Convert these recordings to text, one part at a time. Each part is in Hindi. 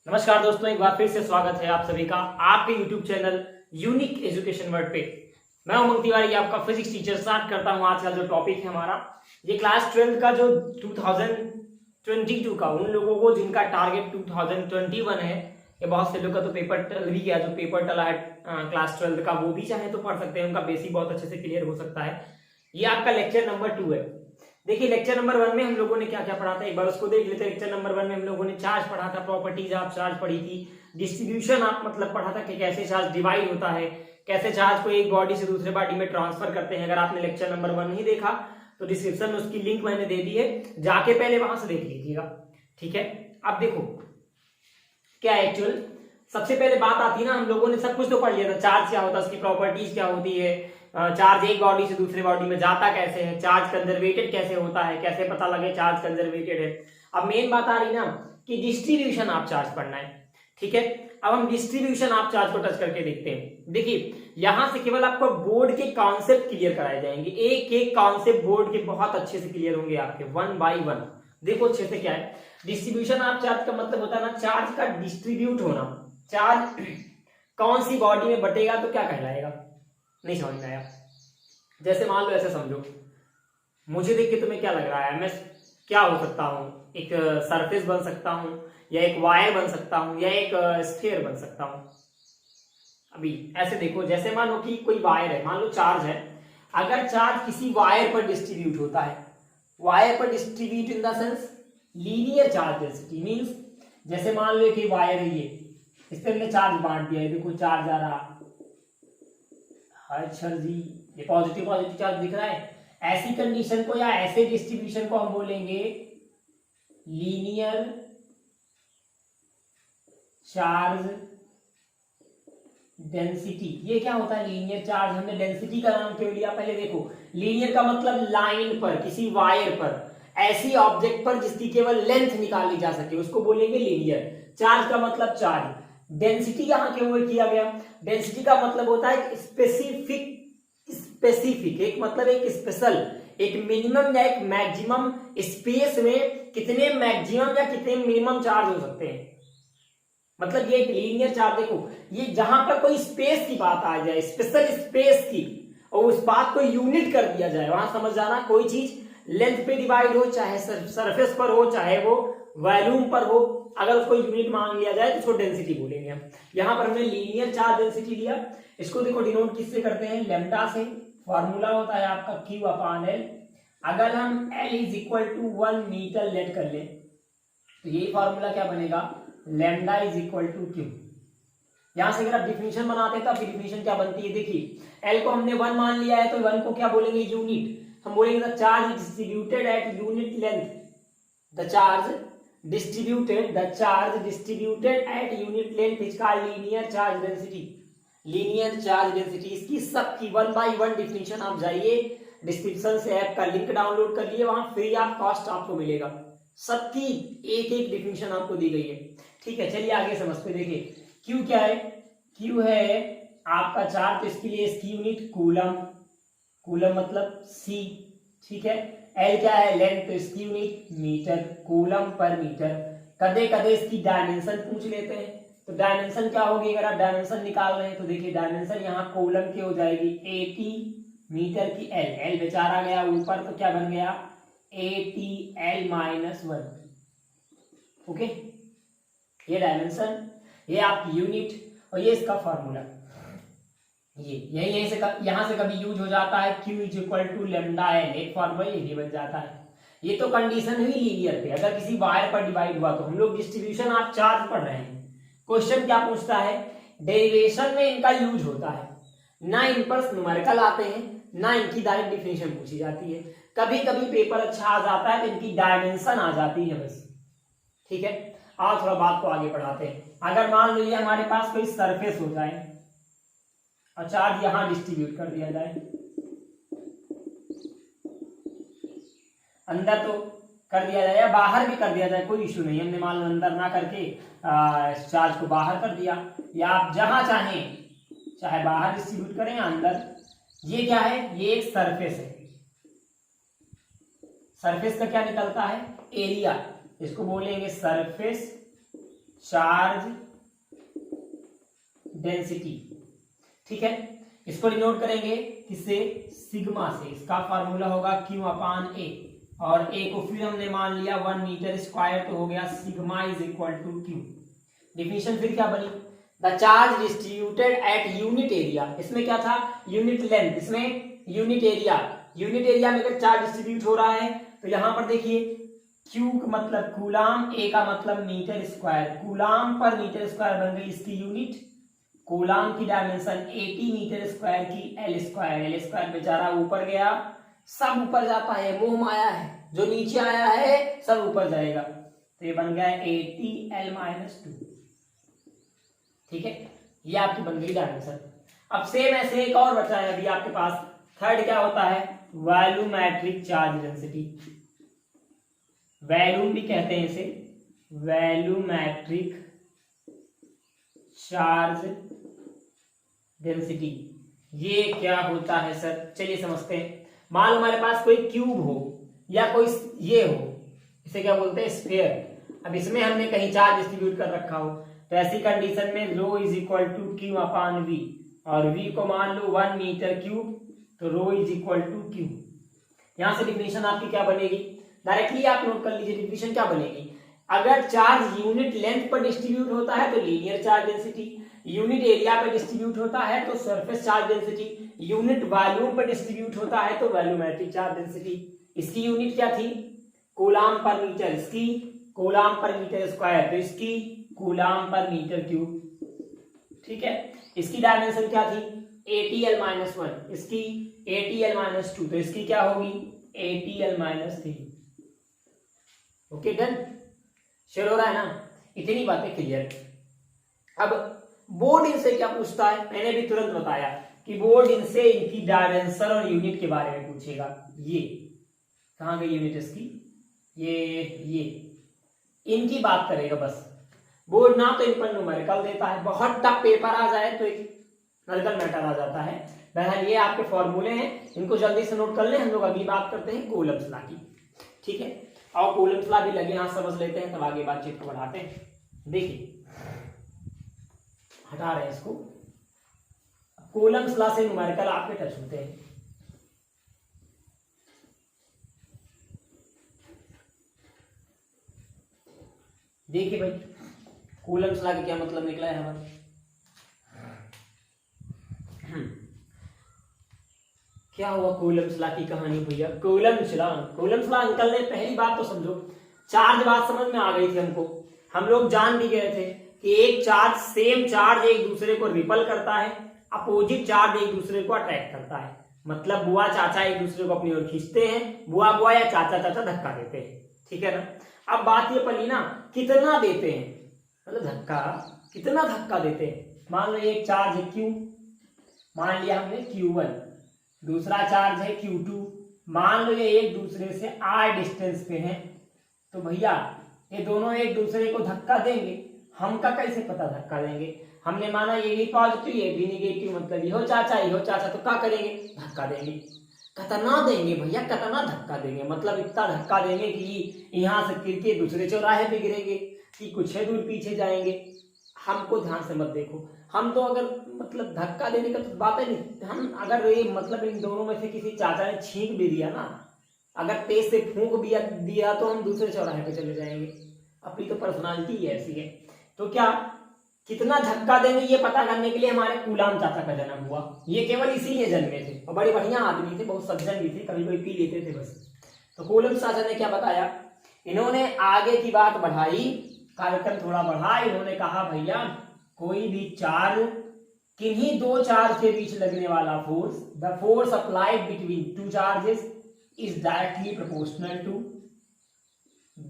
नमस्कार दोस्तों, एक बार फिर से स्वागत है आप सभी का आपके YouTube channel unique education world पे। मैं उमंग तिवारी, आपका फिजिक्स टीचर। स्टार्ट करता हूं आज का जो टॉपिक है हमारा, ये क्लास 12 का जो 2022 का, उन लोगों को जिनका टारगेट 2021 है। ये बहुत से लोग का तो पेपर टल भी गया, जो पेपर टला है क्लास 12 का, वो भी चाहे तो पढ़ सकते हैं, उनका बेसिक बहुत अच्छे से क्लियर हो सकता है। ये आपका लेक्चर नंबर 2 है। देखिए, लेक्चर नंबर 1 में हम लोगों ने क्या क्या पढ़ा था, एक बार उसको देख लेते हैं। लेक्चर नंबर 1 में हम लोगों ने चार्ज पढ़ा था, प्रॉपर्टीज आप चार्ज पढ़ी थी, डिस्ट्रीब्यूशन आप मतलब पढ़ा था कि कैसे चार्ज डिवाइड होता है, कैसे चार्ज को एक बॉडी से दूसरे बॉडी में ट्रांसफर करते हैं। अगर आपने लेक्चर नंबर 1 नहीं देखा तो डिस्क्रिप्शन में उसकी लिंक मैंने दे दी है, जाके पहले वहां से देख लीजिएगा। ठीक है, अब देखो क्या एक्चुअल सबसे पहले बात आती है ना, हम लोगों ने सब कुछ तो पढ़ लिया था। चार्ज क्या होता है, उसकी प्रॉपर्टीज क्या होती है, चार्ज एक बॉडी से दूसरे बॉडी में जाता कैसे है, चार्ज कंजर्वेटेड कैसे होता है, कैसे पता लगे चार्ज कंजर्वेटेड है। अब मेन बात आ रही ना कि डिस्ट्रीब्यूशन आप चार्ज पढ़ना है। ठीक है, अब हम डिस्ट्रीब्यूशन आप चार्ज को टच करके देखते हैं। देखिए, यहां से केवल आपको बोर्ड के कॉन्सेप्ट क्लियर कराए जाएंगे, एक एक कॉन्सेप्ट बोर्ड के बहुत अच्छे से क्लियर होंगे आपके, 1 बाय 1। देखो अच्छे से क्या है डिस्ट्रीब्यूशन आप चार्ज का मतलब होता है ना, चार्ज का डिस्ट्रीब्यूट होना। चार्ज कौन सी बॉडी में बटेगा तो क्या कहलाएगा, नहीं समझ में आया। जैसे मान लो ऐसे समझो, मुझे देख के तुम्हें क्या लग रहा है, मैं क्या हो सकता हूं, एक सरफेस बन सकता हूं, या एक वायर बन सकता हूं, या एक स्फीयर बन सकता हूं। अभी ऐसे देखो, जैसे मान लो कि कोई वायर है, मान लो चार्ज है। अगर चार्ज किसी वायर पर डिस्ट्रीब्यूट होता है, वायर पर distribute in the sense linear charge density means, जैसे मान लो कि वायर है, ये इस पे हमने चार्ज बांट दिया है, देखो चार्ज आ रहा, अच्छा जी, ये पॉजिटिव पॉजिटिव चार्ज दिख रहा है। ऐसी कंडीशन को या ऐसे डिस्ट्रीब्यूशन को हम बोलेंगे लीनियर चार्ज डेंसिटी। ये क्या होता है लीनियर चार्ज, हमने डेंसिटी का नाम क्यों लिया, पहले देखो। लीनियर का मतलब लाइन पर, किसी वायर पर, ऐसी ऑब्जेक्ट पर जिसकी केवल लेंथ निकाली जा सके, उसको बोलेंगे लीनियर। चार्ज का मतलब चार्ज, डेंसिटी यहां क्यों किया गया, डेंसिटी का मतलब होता है स्पेसिफिक, स्पेसिफिक एक मतलब एक स्पेशल, एक मिनिमम या एक मैक्सिमम स्पेस में कितने मैक्सिमम या कितने मिनिमम चार्ज हो सकते हैं। मतलब ये एक लीनियर चार्ज, देखो ये जहां पर कोई स्पेस की बात आ जाए, स्पेशल स्पेस की, और उस बात को यूनिट कर दिया जाए, वहां समझ जाना कोई चीज लेंथ पे डिवाइड हो, चाहे सरफेस पर हो, चाहे वो वॉल्यूम पर हो, अगर उसको यूनिट मान लिया जाए तो उसको डेंसिटी बोलेंगे हम। यहां पर हमने लीनियर चार्ज डेंसिटी लिया। इसको देखो डिनोट किससे करते हैं, लैम्डा से। फॉर्मूला होता है आपका Q अपॉन L। अगर हम L is equal to 1 meter let कर ले तो यही फॉर्मूला क्या बनेगा, lambda is equal to Q। यहां से अगर आप डिफिनेशन बनाते हैं तो आपकी डिफिनेशन क्या बनती है, देखिए L को हमने 1 मान लिया है तो 1 को क्या बोलेंगे, यूनिट। हम बोलेंगे the charge distributed at unit length, द चार्ज distributed at unit length is called linear charge density। Linear charge density, इसकी सबकी 1 बाय 1 डिफिनेशन आप जाइए, डिस्क्रिप्शन से ऐप का लिंक डाउनलोड कर लिए, वहां फ्री ऑफ कॉस्ट आपको मिलेगा। सबकी एक एक डिफिनेशन आपको दी गई है। ठीक है, चलिए आगे समझते। देखिए क्यू क्या है, क्यू है आपका चार्ज, तो इसके लिए इसकी यूनिट कूलम, कूलम मतलब सी। ठीक है, एल क्या है, लेंथ, तो इसकी unit meter, coulomb per meter. कदे कदे इसकी डायमेंशन पूछ लेते हैं, तो डायमेंशन क्या होगी, अगर आप डायमेंशन निकाल रहे हैं तो देखिए डायमेंशन यहाँ कूलम की हो जाएगी 80 मीटर की एल, एल बेचारा गया ऊपर तो क्या बन गया 80L-1। ओके, ये डायमेंशन, ये आपकी यूनिट, और ये इसका फॉर्मूला। ये यही यहां से कभी यूज हो जाता है Q is equal to lambda L, एक फॉर्मूला ये बन जाता है। ये तो कंडीशन हुई लीनियर पे, अगर किसी वायर पर डिवाइड हुआ तो हम लोग डिस्ट्रीब्यूशन आप चार्ज पढ़ रहे हैं। क्वेश्चन क्या पूछता है, डेरिवेशन में इनका यूज होता है, ना इन पर न्यूमेरिकल आते हैं, ना इनकी डायरेक्ट डिफिनेशन पूछी जाती है। कभी कभी पेपर अच्छा आ जाता है तो इनकी डायमेंशन आ जाती है बस। ठीक है, आज थोड़ा बात को आगे बढ़ाते हैं। अगर मान लीजिए हमारे पास कोई सरफेस हो जाए और चार्ज यहां डिस्ट्रीब्यूट कर दिया जाए, अंदर तो कर दिया जाए या बाहर भी कर दिया जाए, कोई इश्यू नहीं। हमने मान लो अंदर ना करके चार्ज को बाहर कर दिया, या आप जहां चाहें, चाहे बाहर डिस्ट्रीब्यूट करें या अंदर। ये क्या है, ये एक सरफेस है। सरफेस का क्या निकलता है, एरिया, इसको बोलेंगे सरफेस चार्ज डेंसिटी। ठीक है, इसको डिनोट करेंगे किससे? सिग्मा से। इसका फार्मूला होगा Q अपान A, और A को फिर हमने मान लिया 1 मीटर स्क्वायर, तो हो गया sigma is equal to Q। Definition फिर क्या बनी? The charge distributed at unit area. इसमें क्या था? यूनिट लेंथ, इसमें यूनिट एरिया। यूनिट एरिया में अगर चार्ज डिस्ट्रीब्यूट हो रहा है तो यहां पर देखिए Q का मतलब कूलाम, A का मतलब मीटर स्क्वायर। कूलाम पर मीटर स्क्वायर बन गई इसकी यूनिट। कूलाम की डायमेंशन 80 मीटर स्क्वायर की L स्क्वायर। L स्क्वायर बेचारा ऊपर गया, सब ऊपर जाता है, मोह माया है, जो नीचे आया है सब ऊपर जाएगा, तो ये बन गया 80L-2। ठीक है, ये आपकी बन गई डायमेंशन। अब सेम ऐसे एक और बचा है अभी आपके पास। थर्ड क्या होता है? Volumetric charge density. वॉल्यूम भी कहते हैं इसे, वॉल्यूमेट्रिक चार्ज डेंसिटी। ये क्या होता है सर? चलिए समझते हैं। मान लो हमारे पास कोई क्यूब हो या कोई ये हो, इसे क्या बोलते हैं? स्फीयर। अब इसमें हमने कहीं चार्ज डिस्ट्रीब्यूट कर रखा हो, तो ऐसी कंडीशन में rho is equal to Q upon V, और V को मान लो 1 मीटर क्यूब, तो रो इज इक्वल टू Q। यहां से डिफिनेशन आपकी क्या बनेगी? डायरेक्टली आप नोट कर लीजिए डिफिनेशन क्या बनेगी। अगर चार्ज यूनिट लेंथ पर डिस्ट्रीब्यूट होता है तो linear charge density, unit area पर डिस्ट्रीब्यूट होता है तो surface charge density, unit volume पर डिस्ट्रीब्यूट होता है तो वॉल्यूमेट्रिक चार्ज डेंसिटी। इसकी यूनिट क्या थी? कूलाम पर मीटर, इसकी कूलाम पर मीटर स्क्वायर, तो इसकी कूलाम पर मीटर क्यूब। ठीक है, इसकी डायमेंशन क्या थी? 80L-1, इसकी 80L-2, तो इसकी क्या होगी? 80L-3। ओके डन, शेयर हो रहा है ना? इतनी बातें क्लियर। अब बोर्ड इनसे क्या पूछता है? मैंने भी तुरंत बताया कि बोर्ड इनसे इनकी डायमेंशन और यूनिट के बारे में पूछेगा। ये कहां गई यूनिट इसकी? ये इनकी बात करेगा बस बोर्ड ना, तो इन पर न्यूमेरिकल देता है। बहुत टफ पेपर आ जाए तो एक नॉर्मल मैटर आ जाता है। बहरहाल ये आपके फॉर्मूले हैं, इनको जल्दी से नोट कर लें। हम लोग अगली बात करते हैं कूलम्ब्स लॉ की। ठीक है, और कूलम्ब्स लॉ भी लगे हाथ समझ लेते हैं, तब आगे बातचीत को बढ़ाते हैं। देखिए, हटा रहे हैं इसको। कूलम्ब्स लॉ से न्यूमेरिकल आपके टच होते हैं। देखिए भाई, कूलम्ब्स लॉ का क्या मतलब निकला है हमारा? क्या हुआ कूलम्ब्स लॉ की कहानी भैया? कूलम्ब्स लॉ अंकल ने पहली बात तो समझो, चार्ज बात समझ में आ गई थी हमको। हम लोग जान भी गए थे कि एक चार्ज, सेम चार्ज एक दूसरे को रिपल करता है, अपोजिट चार्ज एक दूसरे को अट्रैक्ट करता है। मतलब बुआ चाचा एक दूसरे को अपनी ओर खींचते हैं, बुआ बुआ या चाचा चाचा धक्का देते हैं। ठीक है ना? अब बात ये पड़ी ना, कितना देते हैं, मतलब धक्का, कितना धक्का देते हैं। मान लो एक चार्ज है Q, मान लिया हमने Q1, दूसरा चार्ज है Q2, मान लो ये एक दूसरे से R डिस्टेंस पे हैं, तो भैया ये दोनों एक दूसरे को धक्का देंगे। हमका कैसे पता धक्का देंगे? हमने माना ये भी पॉजिटिव ये भी निगेटिव, मतलब ये हो चाचा, तो क्या करेंगे? धक्का देंगे। कितना देंगे भैया? कितना धक्का देंगे? मतलब इतना धक्का देंगे कि यहाँ से गिर के दूसरे चौराहे पे गिरेंगे कि कुछ ही दूर पीछे जाएंगे। हमको ध्यान से मत देखो, हम तो अगर मतलब धक्का देने का तो बात है नहीं, हम अगर ये मतलब इन दोनों में से किसी चाचा ने छींक भी दिया ना, अगर तेज से फूंक भी दिया तो हम दूसरे चौराहे पे चले जाएंगे। अपनी तो पर्सनालिटी ऐसी है। तो क्या कितना धक्का देंगे ये पता करने के लिए हमारे कूलाम चाचा का जन्म हुआ। ये केवल इसीलिए जन्मे थे, और बड़े बढ़िया आदमी थे, बहुत सज्जन भी थे, कभी कभी पी लेते थे बस। तो कूलाम चाचा ने क्या बताया? इन्होंने आगे की बात बढ़ाई, कार्यक्रम थोड़ा बढ़ा। इन्होंने कहा भैया कोई भी चार्ज, किन्हीं दो चार्ज के बीच लगने वाला force, the force applied between two charges is directly proportional to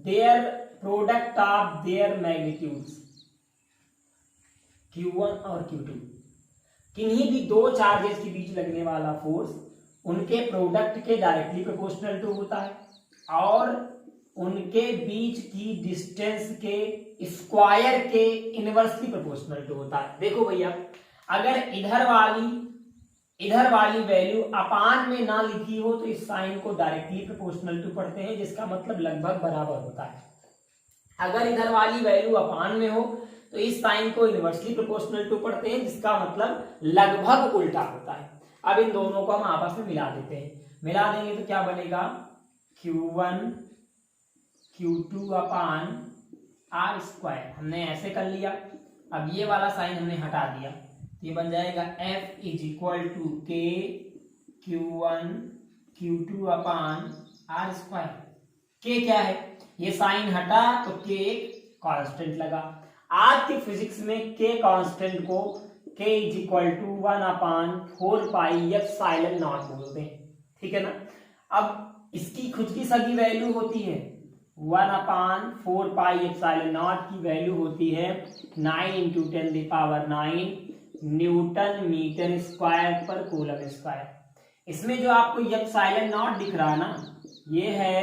their product of their magnitudes Q1 और Q2। किन्हीं भी दो चार्जेस के बीच लगने वाला फोर्स उनके प्रोडक्ट के डायरेक्टली प्रोपोर्शनल टू होता है, और उनके बीच की डिस्टेंस के स्क्वायर के इनवर्सली प्रोपोर्शनल टू होता है। देखो भैया, अगर इधर वाली वैल्यू अपान में ना लिखी हो तो इस साइन को डायरेक्टली प्रोपोर्शनल टू पढ़ते हैं, जिसका मतलब लगभग बराबर होता है। अगर इधर वाली वैल्यू अपान में हो तो इस साइन को इनवर्सली प्रोपोर्शनल टू पढ़ते हैं, जिसका मतलब लगभग उल्टा होता है। अब इन दोनों को हम आपस में मिला देते हैं, मिला देंगे तो क्या बनेगा, Q1 Q2 upon R square. हमने ऐसे कर लिया। अब ये वाला साइन हमने हटा दिया, ये बन जाएगा F इज इक्वल टू के Q1 Q2 upon R square. के क्या है, ये साइन हटा तो के एक कांस्टेंट लगा। आज की फिजिक्स में के कांस्टेंट को K is equal to 1 upon 4 pi epsilon naught बोलते हैं, ठीक है ना। अब इसकी खुद की सभी वैल्यू होती है 1 अपान 4 पाई एप्सिलॉन नॉट की वैल्यू होती है 9 इंटू 10⁹ न्यूटन मीटर स्क्वायर पर कूलम स्क्वायर। इसमें जो आपको एप्सिलॉन नॉट दिख रहा ना, ये है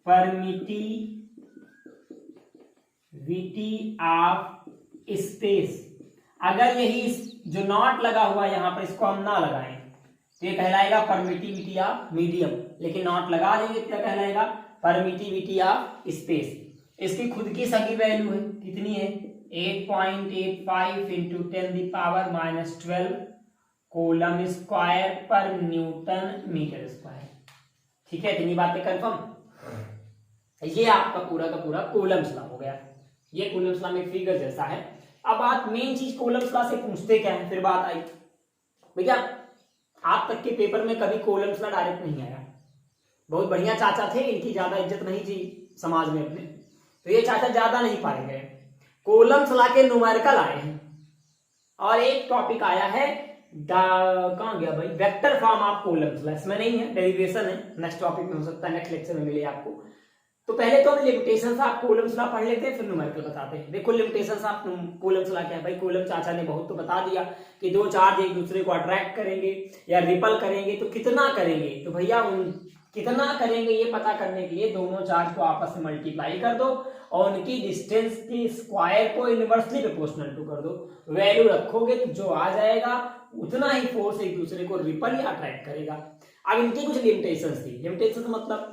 परमिटिविटी ऑफ स्पेस। अगर यही जो नॉट लगा हुआ यहां पर इसको हम ना लगाएं तो ये कहलाएगा परमिटिविटी ऑफ मीडियम, लेकिन नॉट लगा देंगे क्या कहलाएगा, परमिटिविटी ऑफ स्पेस। इसकी खुद की सभी वैल्यू है, कितनी है 8.85 इंटू 10⁻⁻12 कूलम स्क्वायर पर न्यूटन मीटर स्क्वायर। ठीक है, इतनी बातें कंफर्म। ये आपका पूरा का पूरा कूलम्स लॉ हो गया। ये कूलम्स लॉ में फिगर जैसा है। अब बात मेन चीज कूलम्स लॉ से पूछते क्या है, फिर बात आई भैया आप तक के पेपर में कभी कूलम्स लॉ डायरेक्ट नहीं आया। बहुत बढ़िया चाचा थे, इनकी ज्यादा इज्जत नहीं थी समाज में अपने, तो ये चाचा ज्यादा नहीं पाए गए। कूलम्स लॉ के न्यूमेरिकल आए हैं और एक टॉपिक आया है कहां गया भाई, vector form of Coulomb's law. इसमें नहीं है, डेरिवेशन है, नेक्स्ट टॉपिक में हो सकता है, नेक्स्ट लेक्चर में मिले आपको। तो पहले तो हम लिमिटेशंस ऑफ कूलम्स लॉ पढ़ लेते हैं, फिर न्यूमेरिकल बताते हैं। देखो लिमिटेशंस ऑफ कूलम्स लॉ क्या है भाई। कूलम चाचा ने बहुत तो बता दिया कि दो चार्ज एक दूसरे को अट्रैक्ट करेंगे या रिपल करेंगे, तो कितना करेंगे, तो भैया कितना करेंगे ये पता करने के लिए दोनों चार्ज को आपस में मल्टीप्लाई कर दो और उनकी डिस्टेंस की स्क्वायर को इनवर्सली प्रोपोर्शनल टू कर दो। वैल्यू रखोगे तो जो आ जाएगा उतना ही फोर्स एक दूसरे को रिपल या अट्रैक्ट करेगा। अब इनकी कुछ लिमिटेशंस थी। लिमिटेशंस मतलब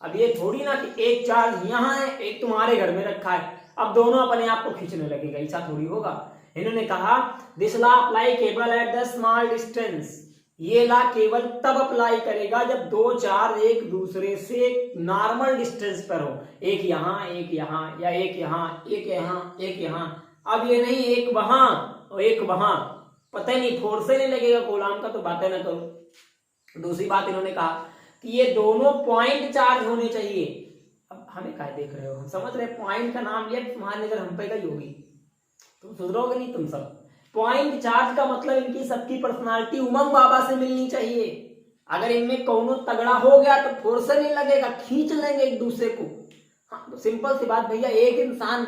अब ये थोड़ी ना कि एक चार्ज यहाँ है एक तुम्हारे घर में रखा है, अब दोनों अपने आप को खींचने लगेगा, ऐसा थोड़ी होगा। इन्होंने कहा दिस लॉ अप्लाई केवल एट द स्मॉल डिस्टेंस। ये लॉ केवल तब अप्लाई करेगा जब दो चार्ज एक दूसरे से नॉर्मल डिस्टेंस पर हो, एक यहाँ एक यहाँ, या एक यहाँ एक यहाँ एक यहाँ। अब ये नहीं एक वहां और एक वहां, पता ही नहीं, फोर्स ही नहीं लगेगा कूलम का, तो बातें ना करो। दूसरी बात इन्होंने कहा कि ये दोनों पॉइंट चार्ज होने चाहिए। अब हमें क्या देख रहे हो, हम समझ रहे पॉइंट का नाम लिया, तुम्हारी नजर हम पे गई होगी, तुम सुधरोगे नहीं तुम सब। पॉइंट चार्ज का मतलब इनकी सबकी पर्सनालिटी उमंग बाबा से मिलनी चाहिए। अगर इनमें कौनो तगड़ा हो गया तो फोर्स नहीं लगेगा, खींच लेंगे एक दूसरे को। हाँ तो सिंपल सी बात भैया, एक इंसान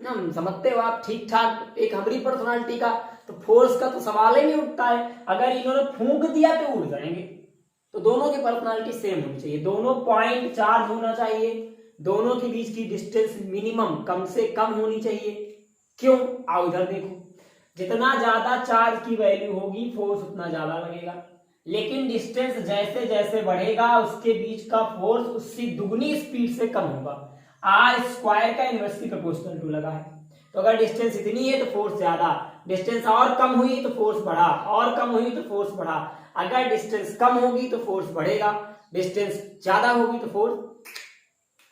ना समझते हो आप ठीक ठाक, एक हमारी पर्सनालिटी का, तो फोर्स का तो सवाल ही नहीं उठता है। अगर इन्होंने फूंक दिया तो उड़ जाएंगे। तो दोनों की पर्सनालिटी सेम होनी चाहिए, दोनों पॉइंट चार्ज होना चाहिए, दोनों के बीच की डिस्टेंस मिनिमम कम से कम होनी चाहिए। क्यों, आओ इधर देखो, जितना ज्यादा चार्ज की वैल्यू होगी फोर्स उतना ज्यादा लगेगा, लेकिन डिस्टेंस जैसे जैसे बढ़ेगा उसके बीच का फोर्स उससे दुगनी स्पीड से कम होगा। आर स्क्वायर का इनवर्सली प्रोपोर्शनल टू लगा है, तो अगर डिस्टेंस इतनी है तो फोर्स ज्यादा, डिस्टेंस और कम हुई तो फोर्स बढ़ा, और कम हुई तो फोर्स बढ़ा। अगर डिस्टेंस कम होगी तो फोर्स बढ़ेगा, डिस्टेंस ज्यादा होगी तो फोर्स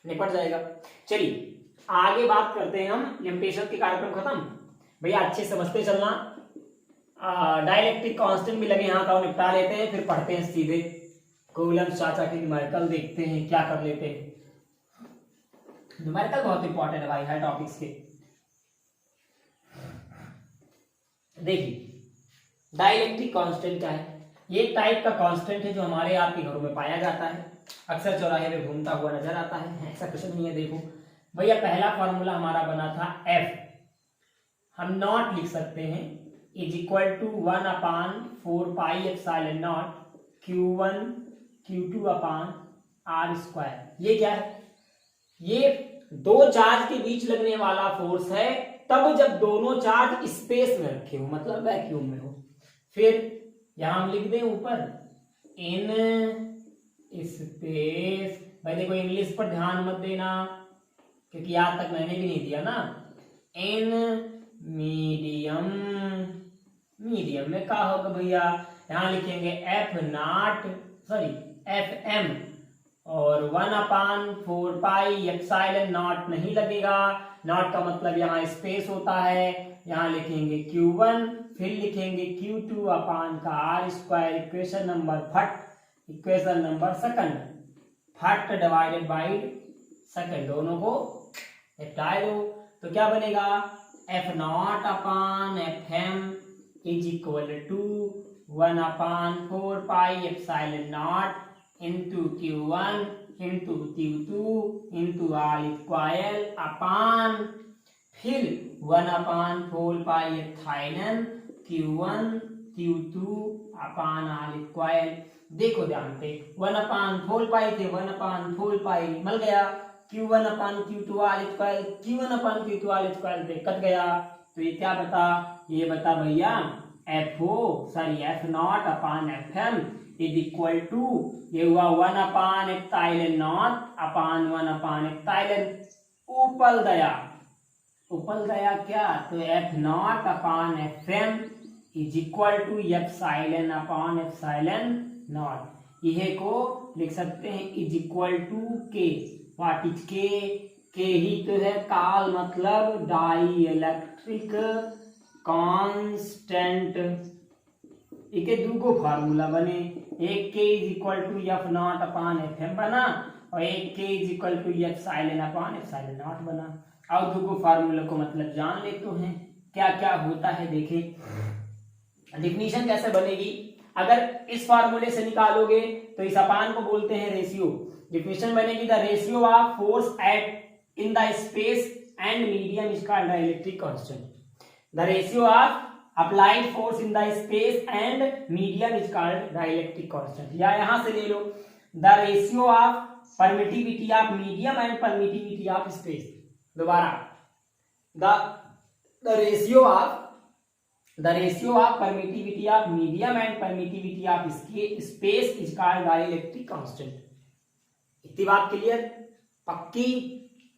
निपट जाएगा। चलिए आगे बात करते हैं हम। लिमिटेशन के कार्यक्रम खत्म भैया, अच्छे समझते चलना। डाइलेक्ट्रिक कांस्टेंट भी लगे यहाँ का निपटा लेते हैं, फिर पढ़ते हैं सीधे कूलम्स चाचा की न्यूमेरिकल, देखते हैं क्या कर लेते हैं। न्यूमेरिकल बहुत इंपॉर्टेंट है भाई हर टॉपिक्स के। देखिए डाइलेक्ट्रिक कांस्टेंट क्या है, ये एक टाइप का कांस्टेंट है जो हमारे आपके घरों में पाया जाता है, अक्सर चौराहे में घूमता हुआ नजर आता है। ऐसा कुछ नहीं है। देखो भैया पहला फॉर्मूला हमारा बना था F, हम नॉट लिख सकते हैं is equal to 1 upon 4 pi epsilon naught Q1 Q2 upon R square. ये क्या है, ये दो चार्ज के बीच लगने वाला फोर्स है तब जब दोनों चार्ज स्पेस में रखे हो, मतलब वैक्यूम में हो। फिर यहां हम लिख दें ऊपर इन स्पेस। भाई देखो इंग्लिश पर ध्यान मत देना, क्योंकि आज तक मैंने भी नहीं दिया ना। इन मीडियम, मीडियम में क्या होगा भैया, यहाँ लिखेंगे एफ एम और 1/4 एप्सिलॉन नॉट नहीं लगेगा, नॉट का मतलब यहाँ स्पेस होता है, यहाँ लिखेंगे Q1 फिर लिखेंगे Q2 अपान का R²। इक्वेशन नंबर सेकंड, फट डिवाइडेड बाई सेकंड, दोनों को निपटा दो तो क्या बनेगा, F0 upon FM is equal to 1/4 epsilon naught into Q1 into Q2 into R² upon फिर 1/4 एप्सिलॉन Q1 Q2 अपान R²। देखो ध्यान से 1/4 थे, 1/4 मिल गया, Q1 अपान Q2 R², Q1 अपान Q2 R² से कट गया, तो ये क्या बता, ये बता भैया F0 upon FM is equal to, ये हुआ 1/ε0 अपान 1/ε उपल दया क्या, तो F0 upon FM is equal to epsilon upon ε0। यह को लिख सकते हैं is equal to K, what is K ही तो है काल, मतलब डाई इलेक्ट्रिक कांस्टेंट। इके दूगो फार्मूला बने, एक K is equal to F0 upon FM बना और एक K is equal to epsilon upon ε0 बना। और दूगो फार्मूला को मतलब जान ले तो हैं क्या क्या होता है। देखें डिफिनीशन कैसे बनेगी, अगर इस फार्मूले से निकालोगे तो इस अपान को बोलते हैं रेशियो। डिफिनीशन बनेगी the ratio of force at in the space and medium is called dielectric constant. The ratio of applied force in the space and medium is called dielectric constant. या यहां से ले लो the ratio of permittivity of medium and permittivity of space. दोबारा the ratio of permittivity of medium and permittivity of space is called dielectric constant. इतनी बात क्लियर, पक्की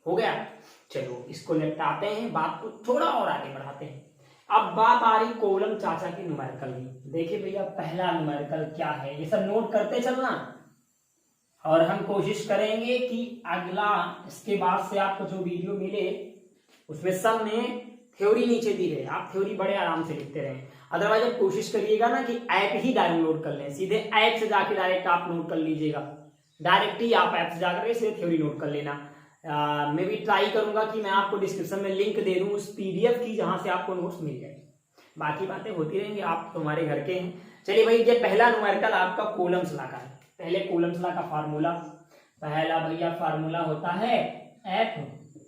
हो गया। चलो इसको निपटाते हैं, बात को थोड़ा और आगे बढ़ाते हैं। अब बात आ रही कोलम चाचा की न्यूमेरिकल की। देखिए भैया पहला न्यूमेरिकल क्या है, ये सब नोट करते चलना और हम कोशिश करेंगे कि अगला इसके बाद से आपको जो वीडियो मिले उसमें सब में थ्योरी नीचे दी रहे, आप थ्योरी बड़े आराम से लिखते रहें। अदरवाइज आप कोशिश करिएगा ना कि ऐप ही डाउनलोड कर लें, सीधे ऐप से जाके डायरेक्ट आप नोट कर लीजिएगा, डायरेक्ट ही आप ऐप से जाकर सीधे थ्योरी नोट कर लेना। मैं भी ट्राई करूंगा कि मैं आपको डिस्क्रिप्शन में लिंक दे दूं उस PDF की जहां से आपको नोट्स मिल जाए। बाकी बातें होती रहेंगी, आप तुम्हारे घर के हैं। चलिए भाई ये पहला न्यूमेरिकल आपका कूलम्स लॉ का है। पहले कूलम्स लॉ का फार्मूला, पहला भैया फार्मूला होता है F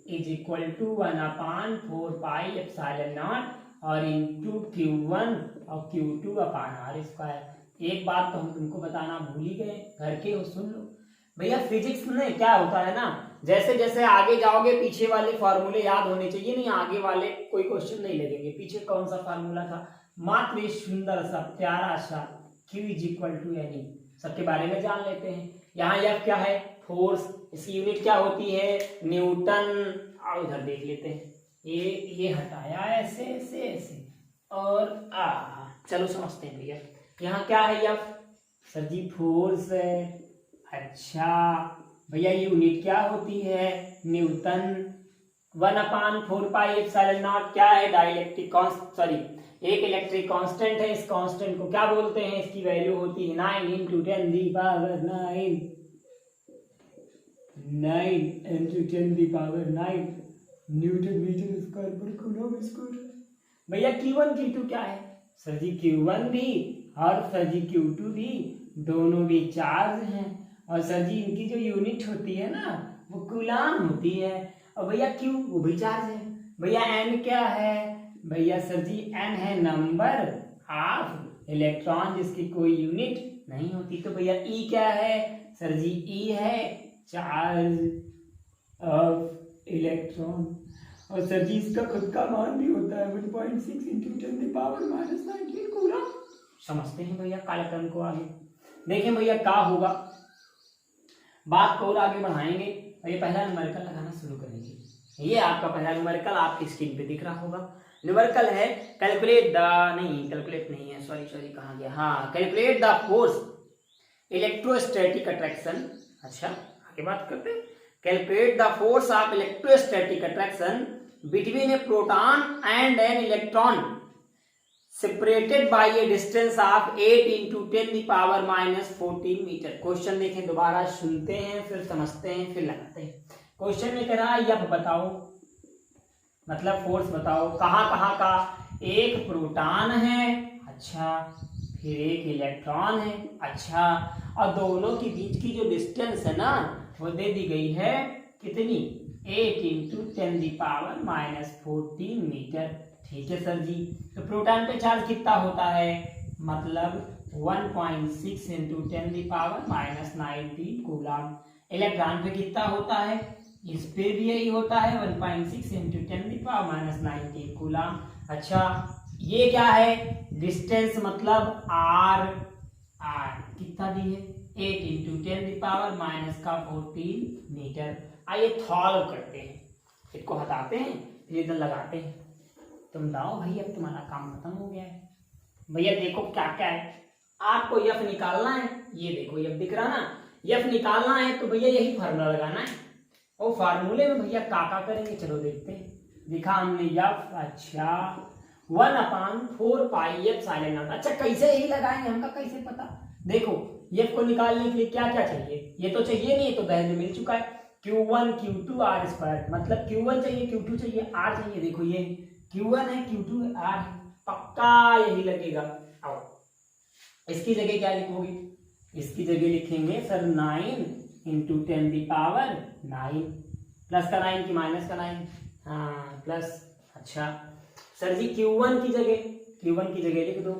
is equal to 1/4 epsilon naught और इंटू Q1 और Q2 अपान R²। एक बात तो हम तुमको बताना भूल ही गए, घर के हो सुन लो भैया। फिजिक्स में क्या होता है ना, जैसे जैसे आगे जाओगे पीछे वाले फार्मूले याद होने चाहिए, नहीं आगे वाले कोई क्वेश्चन नहीं लगेंगे। पीछे कौन सा फार्मूला था, मात्र सुंदर सा प्यारा सा Q इज इक्वल टू यानी सबके बारे में जान लेते हैं। यहाँ F क्या है, फोर्स, इसकी यूनिट क्या होती है, न्यूटन। और इधर देख लेते हैं, ये हटाया ऐसे ऐसे ऐसे और चलो समझते हैं भैया। यहाँ क्या है F, सर जी फोर्स है। अच्छा भैया यूनिट क्या होती है, न्यूटन। 1/4 एप्सिलॉन नॉट क्या है, डाइलेक्ट्रिक एक इलेक्ट्रिक कांस्टेंट है। इस कांस्टेंट को क्या बोलते हैं, इसकी वैल्यू होती है 9 × 10⁻⁹ 9 × 10⁹ न्यूटन मीटर स्क्वायर पर कूलम स्क्वायर। भैया Q1 Q2 क्या है, सर जी Q1 भी और सर जी Q2 भी, दोनों भी चार्ज हैं और सर जी इनकी जो यूनिट होती है ना वो कूलम होती है। और भैया Q वो भी चार्ज है। भैया N क्या है, भैया सर जी N है नंबर ऑफ इलेक्ट्रॉन जिसकी कोई यूनिट नहीं होती। तो भैया E क्या है, सर जी E है चार्ज ऑफ इलेक्ट्रॉन। और सर जी इसका खुद का मान भी होता है 1.6 × 10⁻⁹ कूलम। समझते हैं भैया कार्यक्रम को आगे। देखें भैया क्या होगा, बात को और आगे बढ़ाएंगे और ये पहला न्यूमेरिकल लगाना शुरू करेंगे। ये आपका पहला न्यूमेरिकल आपकी स्क्रीन पे दिख रहा होगा। न्यूमेरिकल है कैलकुलेट नहीं है, सॉरी कहाँ गया, हाँ, calculate the force electrostatic attraction. अच्छा आगे बात करते हैं। Calculate the force of electrostatic attraction between a proton and an electron separated by a distance of 8 into 10⁻⁻14 meter. Question देखें, दोबारा सुनते हैं, फिर समझते हैं, फिर लगाते हैं। क्वेश्चन में कह रहा है यह बताओ, मतलब फोर्स बताओ, कहाँ कहाँ का, एक प्रोटॉन है, अच्छा, फिर एक इलेक्ट्रॉन है, अच्छा, और दोनों के बीच की जो डिस्टेंस है ना वो दे दी गई है कितनी, 8 into 10⁻⁻14 मीटर। ठीक है सर जी। तो प्रोटॉन पे चार्ज कितना होता है, मतलब 1.6 into 10⁻⁻19 कूलम। इलेक्ट्रॉन पे कितना होता है, इस पे भी यही होता है 1.6 into 10⁻⁻19 कूलम। अच्छा ये क्या है, डिस्टेंस मतलब आर कितना दी है, 8 into 10⁻⁻14 मीटर। आइए सॉल्व करते हैं, इसको हटाते हैं, फिर इधर लगाते हैं। तुम बताओ भाई, अब तुम्हारा काम खत्म हो गया है। भैया देखो क्या क्या है, आपको यफ निकालना है, ये देखो यफ दिख रहा ना, यफ निकालना है तो भैया यही फार्मूला लगाना है। और फार्मूले में भैया क्या करेंगे, चलो देखते हैं। लिखा हमने यफ, अच्छा 1/4 पाई एफ साइलेंट नॉट। अच्छा कैसे यही लगाएंगे, हमका कैसे पता, देखो एफ को निकालने के लिए क्या क्या चाहिए, ये तो चाहिए नहीं, तो पहले मिल चुका है, Q1 Q2 R स्क्वायर, मतलब Q1 चाहिए, Q2 चाहिए, R चाहिए। देखो ये Q1 है, Q2 है, R है, पक्का यही लगेगा। अब इसकी जगह क्या लिखोगे, इसकी जगह लिखेंगे सर 9 into 10⁻9, प्लस का 9 की माइनस का 9, हाँ प्लस। अच्छा सर जी Q1 की जगह लिख दो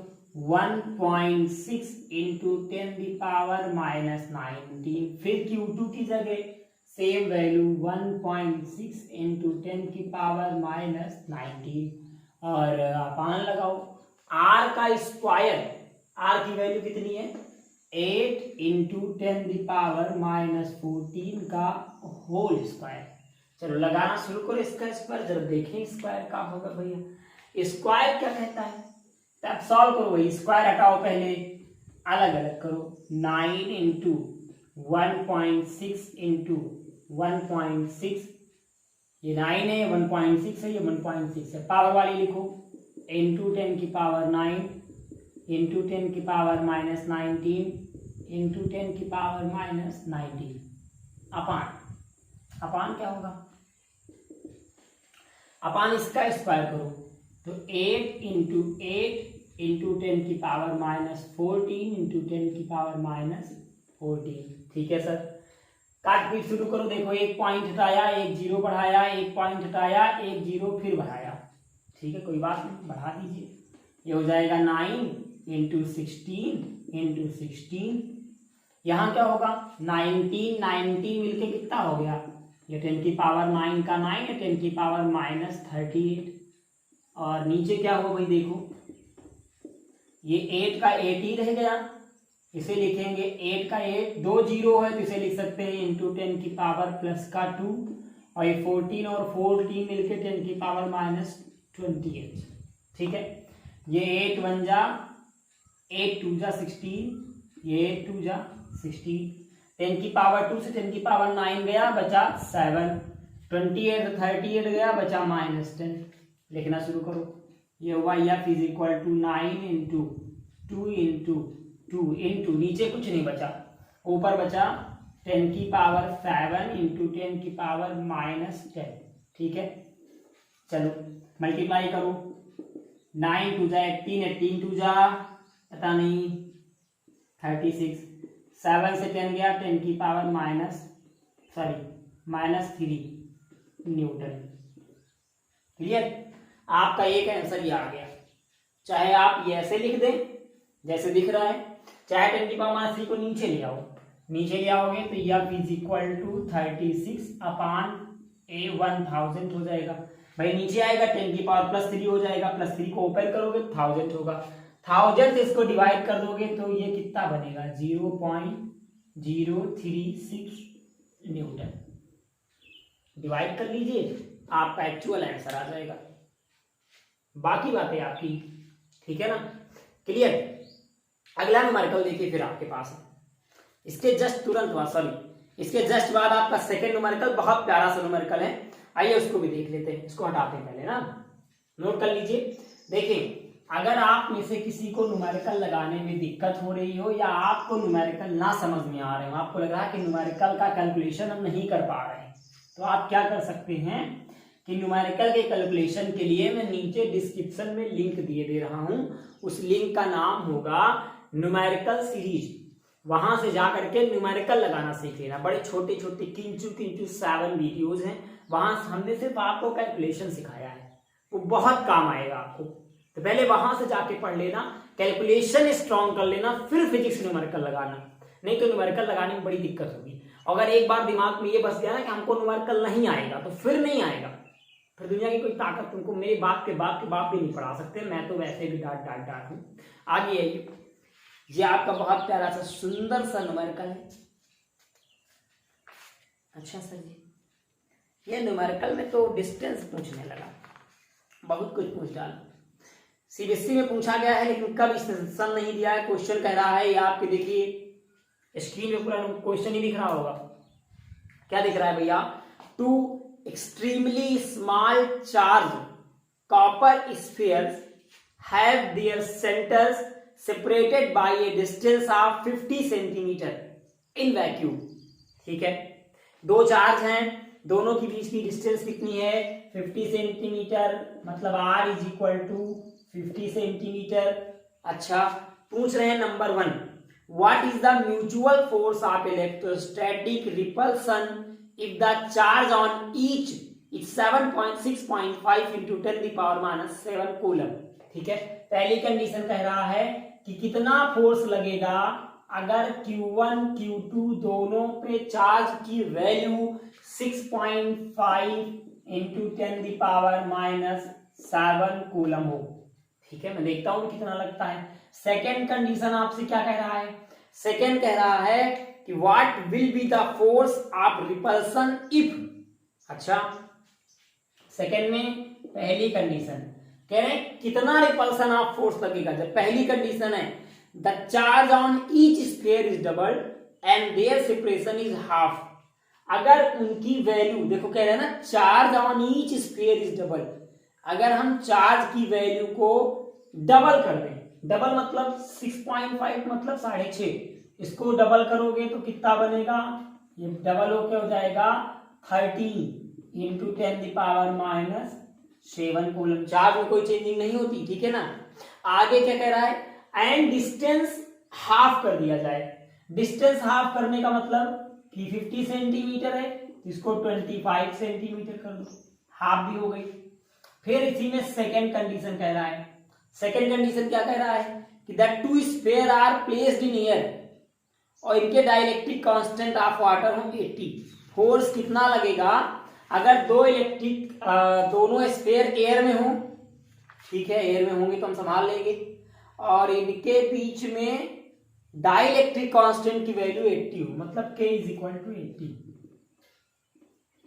1.6 into 10⁻⁻19, फिर Q2 की जगह सेम वैल्यू 1.6 into 10⁻⁻19, और अपान लगाओ R का स्क्वायर, R की वैल्यू कितनी है, 8 into 10⁻⁻14 का होल स्क्वायर। चलो लगाना शुरू करो इसका स्क्वायर, जरा देखें स्क्वायर का होगा भैया। स्क्वायर क्या कहता है, तब सॉल्व करो भाई, स्क्वायर हटाओ पहले, अलग अलग करो, 9 into 1.6 into 1.6, ये 9 है, 1.6 है, ये 1.6 है, पावर वाली लिखो, into 10⁻9 into 10⁻⁻19 into 10⁻⁻19 अपान क्या होगा, अपान इसका स्क्वायर करो तो 8 into 8 into 10⁻⁻14 into 10⁻⁻14। ठीक है सर, काट पीट शुरू करो। देखो एक पॉइंट हटाया, एक जीरो बढ़ाया, एक पॉइंट हटाया, एक जीरो फिर बढ़ाया। ठीक है कोई बात नहीं, बढ़ा दीजिए, ये हो जाएगा 9 into 16 into 16, यहाँ क्या होगा 19 मिलके कितना हो गया, ये 10⁻9 का 9 है, 10⁻⁻38, और नीचे क्या हो भाई देखो, ये 8 का 8 ही रह गया, इसे लिखेंगे 8 का 8, 2 जीरो है तो इसे लिख सकते हैं इंटू 10⁻+2, और ये 14 और 14 मिलके 10⁻-28। ठीक है, ये 8 1 जा 8 2 जा 16, ये 8 2 जा 16, 10⁻2 से 10⁻9 गया बचा 7, 28 से 38 गया बचा -10। लिखना शुरू करो, ये हुआ F is equal to 9 into 2 into 2 into नीचे कुछ नहीं बचा, ऊपर बचा 10⁻7 into 10⁻-10। ठीक है, चलो मल्टीप्लाई करो, 9 2 जा 18, 18 2 जा पता नहीं 36, 7 से 10 गया 10⁻-3 न्यूटन। क्लियर, आपका एक आंसर ये आ गया। चाहे आप ये ऐसे लिख दें जैसे दिख रहा है, चाहे 10⁻³ को नीचे ले आओ, नीचे ले आओगे तो F इज इक्वल टू 36/1000 हो जाएगा। भाई नीचे आएगा 10⁻+3 हो जाएगा, +3 को ओपन करोगे 1000 होगा, 1000 से इसको डिवाइड कर दोगे तो ये कितना बनेगा 0.036 न्यूटन। डिवाइड कर लीजिए आपका एक्चुअल आंसर आ जाएगा। बाकी बातें आपकी, ठीक है ना, क्लियर। अगला न्यूमेरिकल देखिए फिर आपके पास है, इसके जस्ट तुरंत बाद, सॉरी इसके जस्ट बाद आपका सेकंड न्यूमेरिकल, बहुत प्यारा सा न्यूमेरिकल है, आइए उसको भी देख लेते हैं। इसको हटाते हैं पहले ना, नोट कर लीजिए। देखिए अगर आप में से किसी को न्यूमेरिकल लगाने में दिक्कत हो रही हो या आपको न्यूमेरिकल ना समझ में आ रहे हो, आपको लग रहा है कि न्यूमेरिकल का कैलकुलेशन हम नहीं कर पा रहे हैं, तो आप क्या कर सकते हैं कि न्यूमेरिकल के कैलकुलेशन के लिए मैं नीचे डिस्क्रिप्शन में लिंक दे रहा हूं, उस लिंक का नाम होगा न्यूमेरिकल सीरीज। वहां से जाकर के न्यूमेरिकल लगाना सीख लेना। बड़े छोटे छोटे किंचू 7 वीडियोज हैं, वहां हमने सिर्फ आपको कैलकुलेशन सिखाया है, वो बहुत काम आएगा आपको। तो पहले वहां से जाके पढ़ लेना, कैलकुलेशन स्ट्रॉन्ग कर लेना, फिर फिजिक्स न्यूमेरिकल लगाना, नहीं तो न्यूमेरिकल लगाने में बड़ी दिक्कत होगी। अगर एक बार दिमाग में ये बस गया ना कि हमको न्यूमेरिकल नहीं आएगा, तो फिर नहीं आएगा, फिर दुनिया की कोई ताकत तुमको मेरे बाप के बाप भी नहीं पढ़ा सकते, मैं तो वैसे भी डांट हूं। आगे आइए, ये आपका बहुत प्यारा सा सुंदर सा न्यूमेरिकल है। अच्छा सर जी, ये न्यूमेरिकल में तो डिस्टेंस पूछने लगा, बहुत कुछ पूछ डाला। सीबीएसई में पूछा गया है लेकिन कब सेंशन नहीं दिया है। क्वेश्चन कह रहा है, ये आपके देखिए स्क्रीन में पूरा क्वेश्चन ही दिख रहा होगा। क्या दिख रहा है भैया? Two extremely small charge copper spheres have their centers separated by a distance of 50 centimeter in vacuum. ठीक है, दो चार्ज हैं, दोनों के बीच की डिस्टेंस कितनी है? 50 सेंटीमीटर, मतलब R is equal to 50 centimeter. अच्छा, पूछ रहे हैं number 1, what is the mutual force of electrostatic repulsion if the charge on each is 6.5 into 10⁻⁷ coulomb. ठीक है, पहली कंडीशन कह रहा है कि कितना फोर्स लगेगा अगर Q1 Q2 दोनों पे चार्ज की वैल्यू 6.5 इंटू 10⁻⁷ कूलम हो। ठीक है, मैं देखता हूं कितना लगता है। सेकेंड कंडीशन आपसे क्या कह रहा है? सेकेंड कह रहा है कि what will be the force of repulsion if. अच्छा, सेकेंड में पहली कंडीशन कह रहे हैं कितना रिपल्सन ऑफ फोर्स लगेगा। जब पहली कंडीशन है the charge on each sphere is double and their separation is half. अगर उनकी वैल्यू देखो, कह रहे हैं ना charge on each sphere is double, अगर हम चार्ज की वैल्यू को डबल कर दें, डबल मतलब 6.5 मतलब 6.5, इसको डबल करोगे तो कितना बनेगा? ये डबल होके हो जाएगा 13 इंटू 10⁻⁷ कूलम। चार्ज में कोई चेंजिंग नहीं होती। ठीक है ना, आगे क्या कह रहा है? एंड डिस्टेंस हाफ कर दिया जाए। डिस्टेंस हाफ करने का मतलब कि 50 सेंटीमीटर है, इसको 25 सेंटीमीटर कर दो, हाफ भी हो गई। फिर इसी में सेकेंड कंडीशन कह रहा है, सेकेंड कंडीशन क्या कह रहा है कि that two sphere are placed in air और इनके डाइलेक्ट्रिक कांस्टेंट ऑफ वाटर हो 80। फोर्स कितना लगेगा अगर दोनों स्फीयर एयर में हो। ठीक है, एयर में होंगे तो हम संभाल लेंगे, और इनके बीच में डाइलेक्ट्रिक कांस्टेंट की वैल्यू 80 हो, मतलब K इज इक्वल टू 80।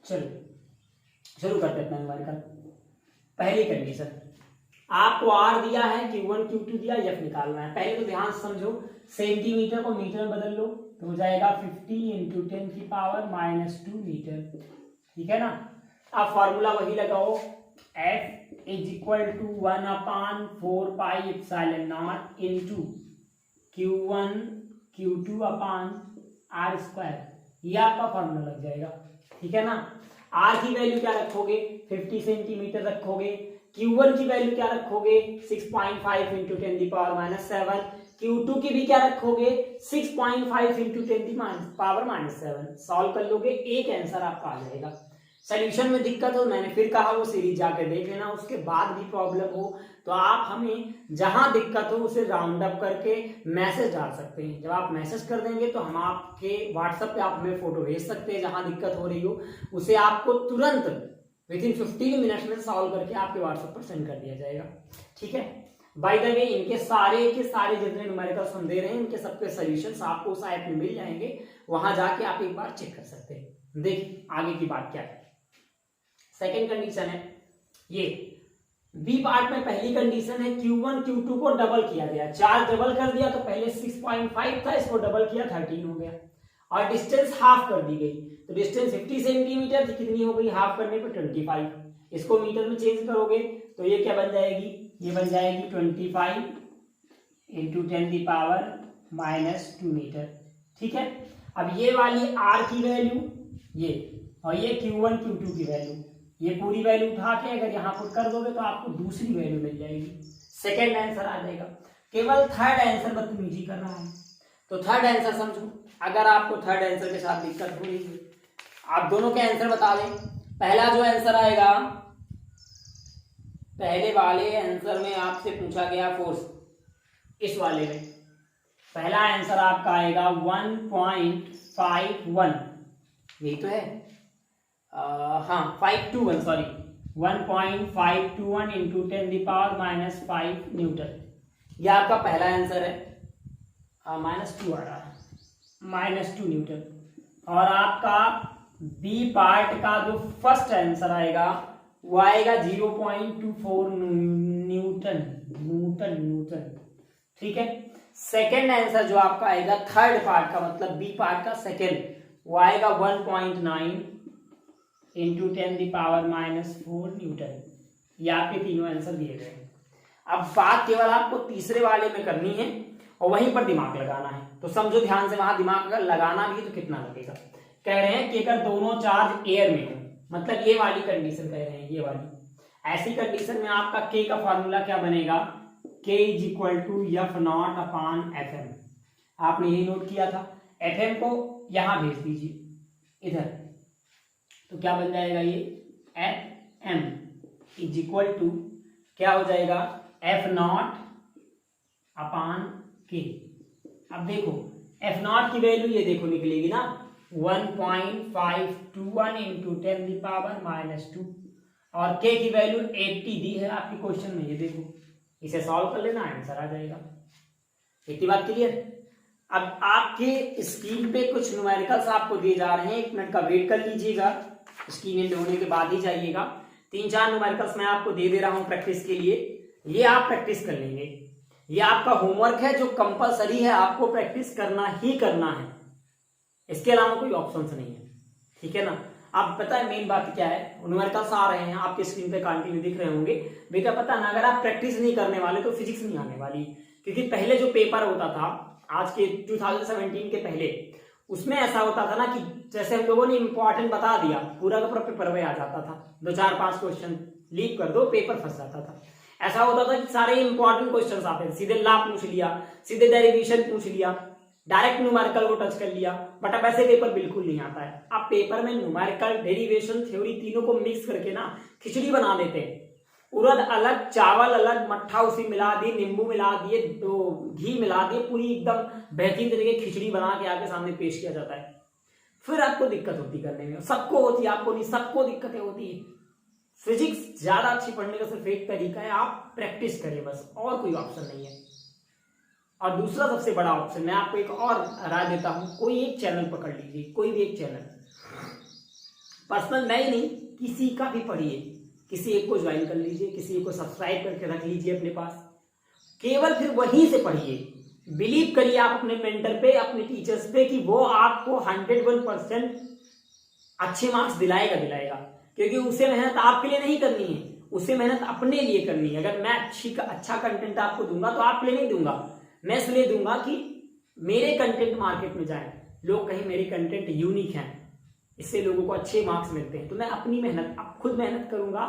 चलो शुरू करते हैं न्यूमेरिकल। पहली कंडीशन, आपको R दिया है, Q1 Q2 दिया, F निकालना है। पहले तो ध्यान समझो, सेंटीमीटर को मीटर में बदल लो तो हो जाएगा 50 इंटू 10⁻⁻² मीटर। ठीक है ना, अब फॉर्मूला वही लगाओ, F is equal to 1/4πε0 into Q1 Q2/r²। ये आपका फॉर्मूला लग जाएगा। ठीक है ना, R की वैल्यू क्या रखोगे? 50 सेंटीमीटर रखोगे। Q1 की वैल्यू क्या रखोगे? 6.5 इंटू 10⁻⁷। Q2 की भी क्या रखोगे? 6.5 इंटू 10⁻⁷। सॉल्व कर लोगे, एक आंसर आपका आ जाएगा। सॉल्यूशन में दिक्कत हो, मैंने फिर कहा वो सीरीज जाकर देख लेना, उसके बाद भी प्रॉब्लम हो तो आप हमें जहां दिक्कत हो उसे राउंड अप करके मैसेज डाल सकते हैं। जब आप मैसेज कर देंगे तो हम आपके व्हाट्सएप पे आप हमें फोटो भेज सकते हैं जहां दिक्कत हो रही हो, उसे आपको तुरंत विदिन 15 मिनट्स में सॉल्व करके आपके व्हाट्सएप पर सेंड कर दिया जाएगा। ठीक है, बाय द वे इनके सारे के सारे जितने न्यूमेरिकल्स हम दे रहे हैं इनके सबके सॉल्यूशंस आपको उस ऐप में मिल जाएंगे, वहां जाके आप एक बार चेक कर सकते हैं। देखिए आगे की बात क्या है। सेकेंड कंडीशन है ये। बी पार्ट में पहली कंडीशन है Q1 Q2 को डबल किया गया, चार्ज डबल कर दिया तो पहले 6.5 था, इसको डबल किया 13 हो गया, और डिस्टेंस हाफ कर दी गई, तो डिस्टेंस 50 सेंटीमीटर थी, कितनी हो गई हाफ करने पे 25। इसको मीटर में चेंज करोगे तो ये क्या बन जाएगी, ये बन जाएगी 25 इंटू 10⁻⁻² मीटर। ठीक है, अब ये वाली R की वैल्यू ये, और ये Q1 Q2 की वैल्यू, ये पूरी वैल्यू उठा के अगर यहाँ पुट कर दोगे तो आपको दूसरी वैल्यू मिल जाएगी, सेकेंड आंसर आ जाएगा। केवल थर्ड आंसर बदतमीजी कर रहा है, तो थर्ड आंसर समझो। अगर आपको थर्ड आंसर के साथ दिक्कत हो रही है, आप दोनों के आंसर बता दें। पहला जो आंसर आएगा, पहले वाले आंसर में आपसे पूछा गया फोर्स, इस वाले में पहला आंसर आपका आएगा 1.51, यही तो है, हाँ 521, सॉरी 1.521 इंटू 10⁻⁻5 न्यूटन, ये आपका पहला आंसर है। -2 आ रहा है, -2 न्यूटन। और आपका बी पार्ट का जो फर्स्ट आंसर आएगा वो आएगा 0.24 न्यूटन। ठीक है, सेकेंड आंसर जो आपका आएगा थर्ड पार्ट का, मतलब बी पार्ट का सेकेंड, वो आएगा 1.9 इंटू 10⁻⁻4 न्यूटन। ये आपके तीनों आंसर दिए गए हैं। अब बात केवल आपको तीसरे वाले में करनी है और वहीं पर दिमाग लगाना है, तो समझो ध्यान से, वहां दिमाग अगर लगाना भी तो कितना लगेगा। कह रहे हैं कि अगर दोनों चार्ज एयर में हो, मतलब ये वाली कंडीशन कह रहे हैं, ये वाली, ऐसी कंडीशन में आपका के का फॉर्मूला क्या बनेगा, के इज इक्वल टू F0/FM। आपने यही नोट किया था, FM को यहां भेज दीजिए इधर, तो क्या बन जाएगा ये FM इज इक्वल टू क्या हो जाएगा, F0/K। अब देखो F0 की वैल्यू ये देखो निकलेगी ना 1.521 इंटू 10⁻⁻2, और K की वैल्यू 80 दी है आपके क्वेश्चन में, ये देखो, इसे सॉल्व कर लेना, आंसर आ जाएगा। इतनी बात क्लियर। अब आपके स्क्रीन पे कुछ न्यूमेरिकल्स आपको दिए जा रहे हैं, 1 मिनट का वेट कर लीजिएगा, स्क्रीन होने के बाद ही जाइएगा। 3-4 न्यूमेरिकल्स मैं आपको दे रहा हूं प्रैक्टिस के लिए, ये आप प्रैक्टिस कर लेंगे। ये आपका होमवर्क है जो कंपलसरी है, आपको प्रैक्टिस करना ही करना है, इसके अलावा कोई ऑप्शन नहीं है। ठीक है ना। अब पता है मेन बात क्या है, न्यूमेरिकल्स आ रहे हैं आपके स्क्रीन पे कंटिन्यू दिख रहे होंगे, बेटा पता ना अगर आप प्रैक्टिस नहीं करने वाले तो फिजिक्स नहीं आने वाली, क्योंकि पहले जो पेपर होता था आज के 2017 के पहले, उसमें ऐसा होता था ना कि जैसे हम लोगों ने इंपॉर्टेंट बता दिया, पूरा का पूरा पेपर में आ जाता था, 2-4-5 क्वेश्चन लीव कर दो, पेपर फंस जाता था। ऐसा होता था कि सारे इंपॉर्टेंट क्वेश्चंस आते थे, सीधे लॉ पूछ लिया, सीधे डेरिवेशन पूछ लिया, डायरेक्ट न्यूमेरिकल को टच कर लिया, बट अब ऐसे पेपर बिल्कुल नहीं आता है। अब पेपर में न्यूमेरिकल, डेरिवेशन, थ्योरी तीनों को मिक्स करके ना खिचड़ी बना देते हैं। उड़द अलग, चावल अलग, मट्ठा उसी मिला दिए, नींबू मिला दिए, तो घी मिला दिए, पूरी एकदम बेहतरीन तरीके खिचड़ी बना के आपके सामने पेश किया जाता है। फिर आपको दिक्कत होती करने में, सबको होती है, आपको नहीं, सबको दिक्कतें होती है। फिजिक्स ज्यादा अच्छी पढ़ने का सिर्फ एक तरीका है, आप प्रैक्टिस करें बस, और कोई ऑप्शन नहीं है। और दूसरा सबसे बड़ा ऑप्शन, मैं आपको एक और राय देता हूं, कोई एक चैनल पकड़ लीजिए, कोई भी एक चैनल, पर्सनल मैं ही नहीं, किसी का भी पढ़िए, किसी एक को ज्वाइन कर लीजिए, किसी एक को सब्सक्राइब करके रख लीजिए अपने पास, केवल फिर वहीं से पढ़िए। बिलीव करिए आप अपने मेंटर पे, अपने टीचर्स पे, कि वो आपको 101% अच्छे मार्क्स दिलाएगा, क्योंकि उसे मेहनत आपके लिए नहीं करनी है, उसे मेहनत अपने लिए करनी है। अगर मैं अच्छा कंटेंट आपको दूंगा तो आपके लिए नहीं दूंगा, मैं इसलिए दूंगा कि मेरे कंटेंट मार्केट में जाए, लोग कहीं मेरे कंटेंट यूनिक हैं, इससे लोगों को अच्छे मार्क्स मिलते हैं, तो मैं अपनी मेहनत, अब खुद मेहनत करूंगा,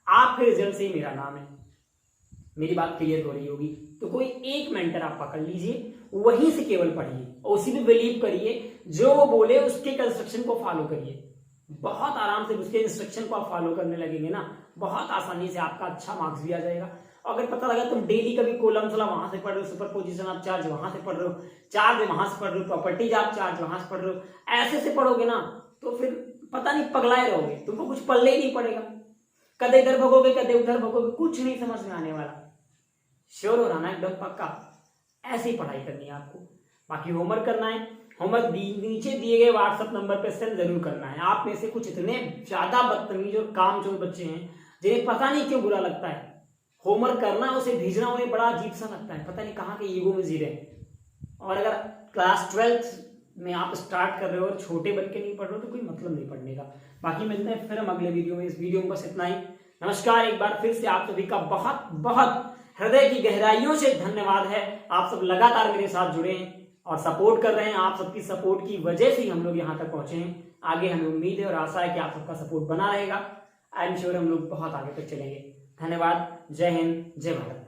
आपके रिजल्ट से ही मेरा नाम है। मेरी बात क्लियर हो रही होगी। तो कोई एक मेंटर आप पकड़ लीजिए, वहीं से केवल पढ़िए और उसी पे बिलीव करिए, जो वो बोले उसके कंस्ट्रक्शन को फॉलो करिए। बहुत आराम से उसके इंस्ट्रक्शन को आप फॉलो करने लगेंगे ना, बहुत आसानी से आपका अच्छा मार्क्स भी आ जाएगा। अगर पता लगा तुम डेली कभी कॉलम्स वहां से पढ़ रहे हो, सुपर पोजिशन आप चार्ज वहां से पढ़ रहे हो, चार्ज वहां से पढ़ रहे हो, प्रॉपर्टीज आप चार्ज वहां से पढ़ रहे हो, ऐसे से पढ़ोगे ना तो फिर पता नहीं पगलाए रहोगे, तुमको कुछ पढ़ले ही नहीं पड़ेगा, कदे इधर भगोगे कदे उधर भगोगे, कुछ नहीं समझ में आने वाला। श्योर हो रहा ना एकदम पक्का, ऐसे ही पढ़ाई करनी है आपको। बाकी होमवर्क करना है, होमवर्क नीचे दिए गए व्हाट्सएप नंबर पे सेंड जरूर करना है। आप में से कुछ इतने ज्यादा बदतमीज और कामचोर बच्चे हैं जिन्हें पता नहीं क्यों बुरा लगता है होमवर्क करना, उसे भेजना उन्हें बड़ा अजीब सा लगता है, पता नहीं कहाँ के ईगो में जी रहे हैं। और अगर क्लास 12th में आप स्टार्ट कर रहे हो और छोटे बन के नहीं पढ़ रहे हो तो कोई मतलब नहीं पढ़ने का। बाकी मिलते हैं फिर हम अगले वीडियो में। इस वीडियो में बस इतना ही। नमस्कार, एक बार फिर से आप सभी का बहुत बहुत हृदय की गहराइयों से धन्यवाद है। आप सब लगातार मेरे साथ जुड़े हैं और सपोर्ट कर रहे हैं। आप सबकी सपोर्ट की वजह से ही हम लोग यहाँ तक पहुंचे हैं। आगे हमें उम्मीद है और आशा है कि आप सबका सपोर्ट बना रहेगा। आई एम श्योर हम लोग बहुत आगे तक चलेंगे। धन्यवाद। जय हिंद, जय भारत।